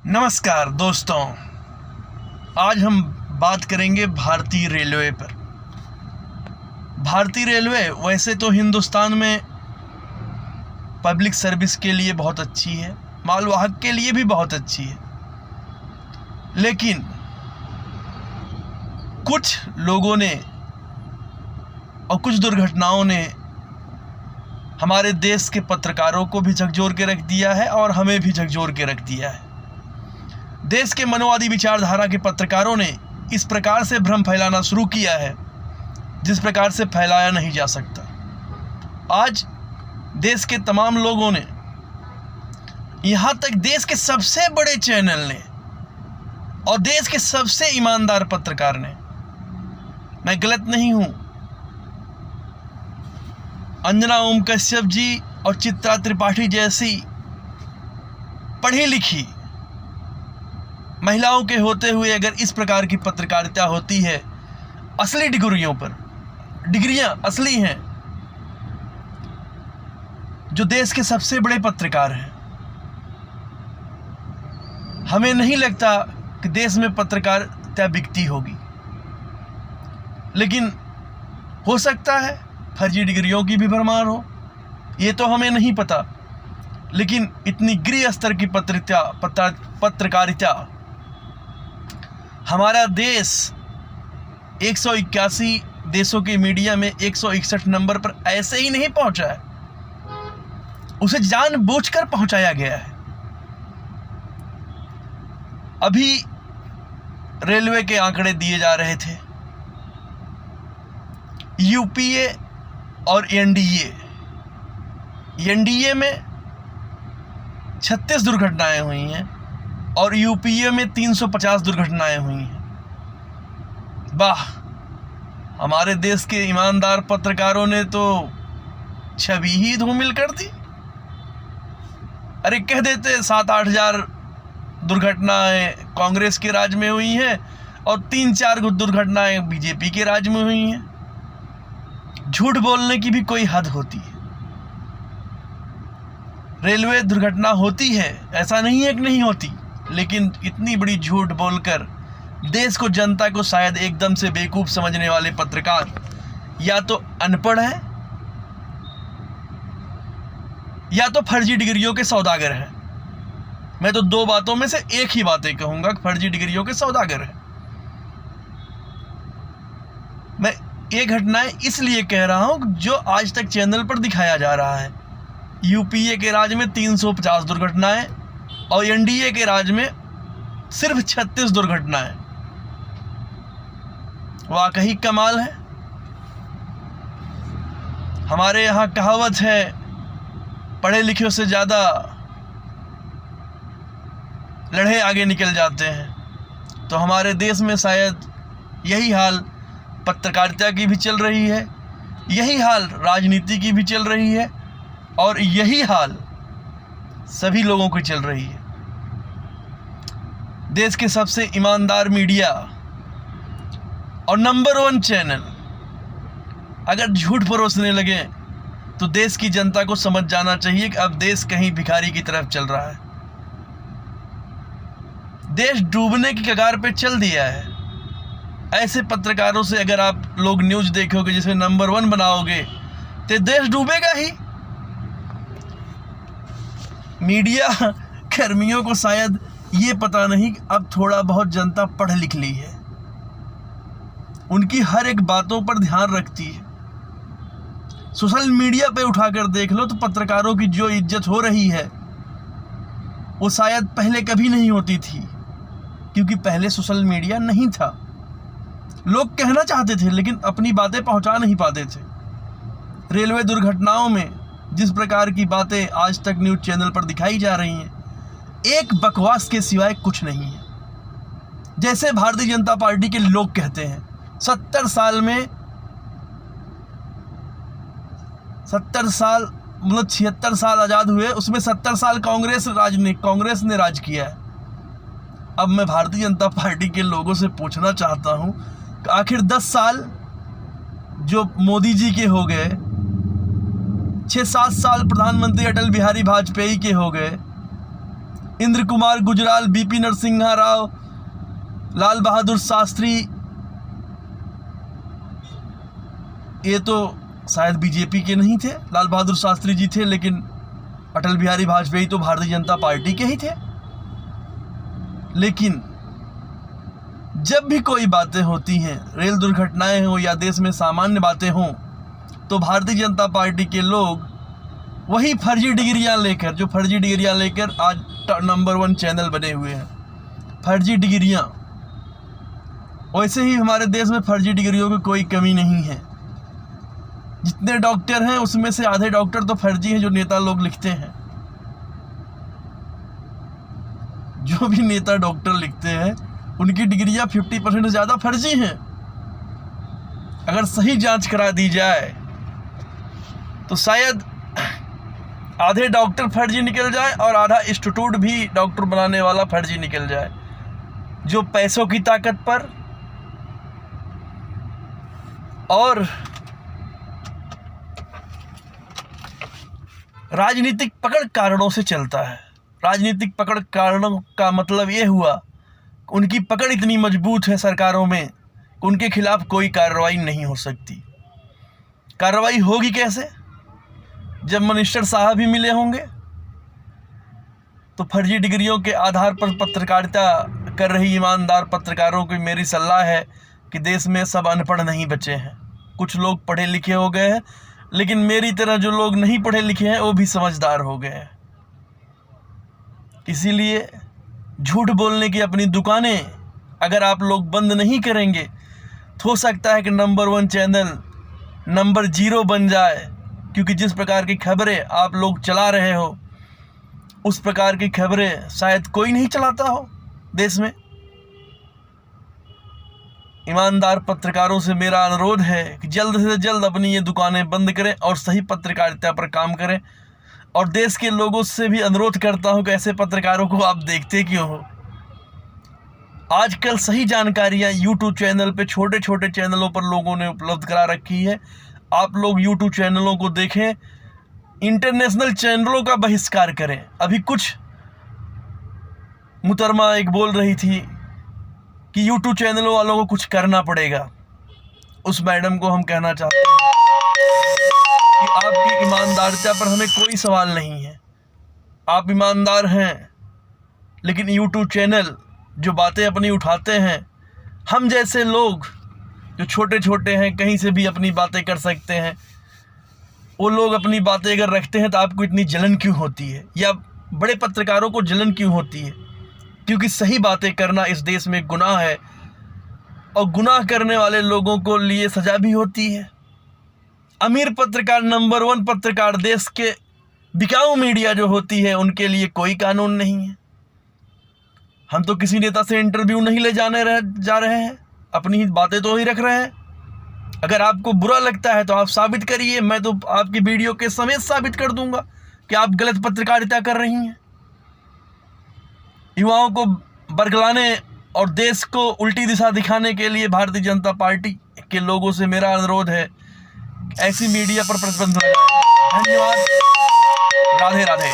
नमस्कार दोस्तों, आज हम बात करेंगे भारतीय रेलवे पर। भारतीय रेलवे वैसे तो हिंदुस्तान में पब्लिक सर्विस के लिए बहुत अच्छी है, मालवाहक के लिए भी बहुत अच्छी है, लेकिन कुछ लोगों ने और कुछ दुर्घटनाओं ने हमारे देश के पत्रकारों को भी झकझोर के रख दिया है और हमें भी झकझोर के रख दिया है। देश के मनोवादी विचारधारा के पत्रकारों ने इस प्रकार से भ्रम फैलाना शुरू किया है जिस प्रकार से फैलाया नहीं जा सकता। आज देश के तमाम लोगों ने, यहाँ तक देश के सबसे बड़े चैनल ने और देश के सबसे ईमानदार पत्रकार ने, मैं गलत नहीं हूँ, अंजना ओम कश्यप जी और चित्रा त्रिपाठी जैसी पढ़ी लिखी महिलाओं के होते हुए अगर इस प्रकार की पत्रकारिता होती है, असली डिग्रियों पर, डिग्रियां असली हैं, जो देश के सबसे बड़े पत्रकार हैं, हमें नहीं लगता कि देश में पत्रकारिता बिकती होगी। लेकिन हो सकता है फर्जी डिग्रियों की भी भरमार हो, ये तो हमें नहीं पता। लेकिन इतनी गृह स्तर की पत्रकारिता, हमारा देश 181 देशों के मीडिया में 161 नंबर पर ऐसे ही नहीं पहुंचा है, उसे जानबूझकर पहुंचाया गया है। अभी रेलवे के आंकड़े दिए जा रहे थे, यूपीए और एनडीए में 36 दुर्घटनाएं हुई हैं और यूपीए में 350 दुर्घटनाएं हुई हैं। वाह, हमारे देश के ईमानदार पत्रकारों ने तो छवि ही धूमिल कर दी। अरे कह देते 7-8 हजार दुर्घटनाएं कांग्रेस के राज में हुई हैं और 3-4 दुर्घटनाएं बीजेपी के राज में हुई हैं। झूठ बोलने की भी कोई हद होती है। रेलवे दुर्घटना होती है, ऐसा नहीं है कि नहीं होती, लेकिन इतनी बड़ी झूठ बोलकर देश को, जनता को शायद एकदम से बेवकूफ़ समझने वाले पत्रकार या तो अनपढ़ हैं या तो फर्जी डिग्रियों के सौदागर हैं। मैं तो दो बातों में से एक ही बातें कहूँगा, फर्जी डिग्रियों के सौदागर हैं। मैं ये घटनाएं इसलिए कह रहा हूँ जो आज तक चैनल पर दिखाया जा रहा है। यूपीए के राज में 350 दुर्घटनाएं और एनडीए के राज में सिर्फ 36 दुर्घटनाएं। वाकई कमाल है। हमारे यहाँ कहावत है, पढ़े लिखे से ज़्यादा लड़े आगे निकल जाते हैं। तो हमारे देश में शायद यही हाल पत्रकारिता की भी चल रही है, यही हाल राजनीति की भी चल रही है और यही हाल सभी लोगों की चल रही है। देश के सबसे ईमानदार मीडिया और नंबर 1 चैनल अगर झूठ परोसने लगे तो देश की जनता को समझ जाना चाहिए कि अब देश कहीं भिखारी की तरफ चल रहा है। देश डूबने की कगार पे चल दिया है। ऐसे पत्रकारों से अगर आप लोग न्यूज़ देखोगे, जिसमें नंबर 1 बनाओगे, तो देश डूबेगा ही। मीडिया कर्मियों को शायद ये पता नहीं कि अब थोड़ा बहुत जनता पढ़ लिख ली है, उनकी हर एक बातों पर ध्यान रखती है। सोशल मीडिया पे उठाकर देख लो तो पत्रकारों की जो इज्जत हो रही है वो शायद पहले कभी नहीं होती थी, क्योंकि पहले सोशल मीडिया नहीं था। लोग कहना चाहते थे लेकिन अपनी बातें पहुंचा नहीं पाते थे। रेलवे दुर्घटनाओं में जिस प्रकार की बातें आज तक न्यूज़ चैनल पर दिखाई जा रही हैं, एक बकवास के सिवाय कुछ नहीं है। जैसे भारतीय जनता पार्टी के लोग कहते हैं 70 साल में 70 साल मतलब 76 साल आज़ाद हुए, उसमें 70 साल कांग्रेस ने राज किया है। अब मैं भारतीय जनता पार्टी के लोगों से पूछना चाहता हूं कि आखिर 10 साल जो मोदी जी के हो गए, 6-7 साल प्रधानमंत्री अटल बिहारी वाजपेयी के हो गए, इंद्र कुमार गुजराल, बीपी नरसिम्हा राव, लाल बहादुर शास्त्री, ये तो शायद बीजेपी के नहीं थे, लाल बहादुर शास्त्री जी थे, लेकिन अटल बिहारी वाजपेयी तो भारतीय जनता पार्टी के ही थे। लेकिन जब भी कोई बातें होती हैं, रेल दुर्घटनाएं हो या देश में सामान्य बातें हों, तो भारतीय जनता पार्टी के लोग वही फर्जी डिग्रियां लेकर आज नंबर 1 चैनल बने हुए हैं। फर्जी डिग्रियां, वैसे ही हमारे देश में फर्जी डिग्रियों की कोई कमी नहीं है। जितने डॉक्टर हैं उसमें से आधे डॉक्टर तो फर्जी हैं जो नेता लोग लिखते हैं। जो भी नेता डॉक्टर लिखते हैं उनकी डिग्रियां 50% से ज़्यादा फर्जी हैं। अगर सही जांच करा दी जाए तो शायद आधे डॉक्टर फर्जी निकल जाए और आधा इंस्टीट्यूट भी डॉक्टर बनाने वाला फर्जी निकल जाए, जो पैसों की ताकत पर और राजनीतिक पकड़ कारणों से चलता है। राजनीतिक पकड़ कारणों का मतलब ये हुआ, उनकी पकड़ इतनी मजबूत है सरकारों में, उनके खिलाफ कोई कार्रवाई नहीं हो सकती। कार्रवाई होगी कैसे? जब मिनिस्टर साहब ही मिले होंगे। तो फर्जी डिग्रियों के आधार पर पत्रकारिता कर रही ईमानदार पत्रकारों की मेरी सलाह है कि देश में सब अनपढ़ नहीं बचे हैं, कुछ लोग पढ़े लिखे हो गए हैं, लेकिन मेरी तरह जो लोग नहीं पढ़े लिखे हैं वो भी समझदार हो गए हैं। इसीलिए झूठ बोलने की अपनी दुकानें अगर आप लोग बंद नहीं करेंगे तो हो सकता है कि नंबर 1 चैनल नंबर 0 बन जाए, क्योंकि जिस प्रकार की खबरें आप लोग चला रहे हो उस प्रकार की खबरें शायद कोई नहीं चलाता हो देश में। ईमानदार पत्रकारों से मेरा अनुरोध है कि जल्द से जल्द अपनी ये दुकानें बंद करें और सही पत्रकारिता पर काम करें। और देश के लोगों से भी अनुरोध करता हूं कि ऐसे पत्रकारों को आप देखते क्यों हो? आजकल सही जानकारियां यूट्यूब चैनल पे, छोटे छोटे चैनलों पर लोगों ने उपलब्ध करा रखी है। आप लोग यूट्यूब चैनलों को देखें, इंटरनेशनल चैनलों का बहिष्कार करें। अभी कुछ मुहतरमा एक बोल रही थी कि यूट्यूब चैनलों वालों को कुछ करना पड़ेगा। उस मैडम को हम कहना चाहते हैं कि आपकी ईमानदारिता पर हमें कोई सवाल नहीं है, आप ईमानदार हैं, लेकिन यूट्यूब चैनल जो बातें अपनी उठाते हैं, हम जैसे लोग जो छोटे छोटे हैं कहीं से भी अपनी बातें कर सकते हैं, वो लोग अपनी बातें अगर रखते हैं तो आपको इतनी जलन क्यों होती है, या बड़े पत्रकारों को जलन क्यों होती है? क्योंकि सही बातें करना इस देश में गुनाह है और गुनाह करने वाले लोगों को लिए सज़ा भी होती है। अमीर पत्रकार, नंबर 1 पत्रकार, देश के बिकाऊ मीडिया जो होती है उनके लिए कोई कानून नहीं है। हम तो किसी नेता से इंटरव्यू नहीं ले जा रहे हैं, अपनी ही बातें तो ही रख रहे हैं। अगर आपको बुरा लगता है तो आप साबित करिए, मैं तो आपकी वीडियो के समेत साबित कर दूंगा कि आप गलत पत्रकारिता कर रही हैं। युवाओं को बरगलाने और देश को उल्टी दिशा दिखाने के लिए भारतीय जनता पार्टी के लोगों से मेरा अनुरोध है, ऐसी मीडिया पर प्रतिबंध लगाएं। धन्यवाद। राधे राधे।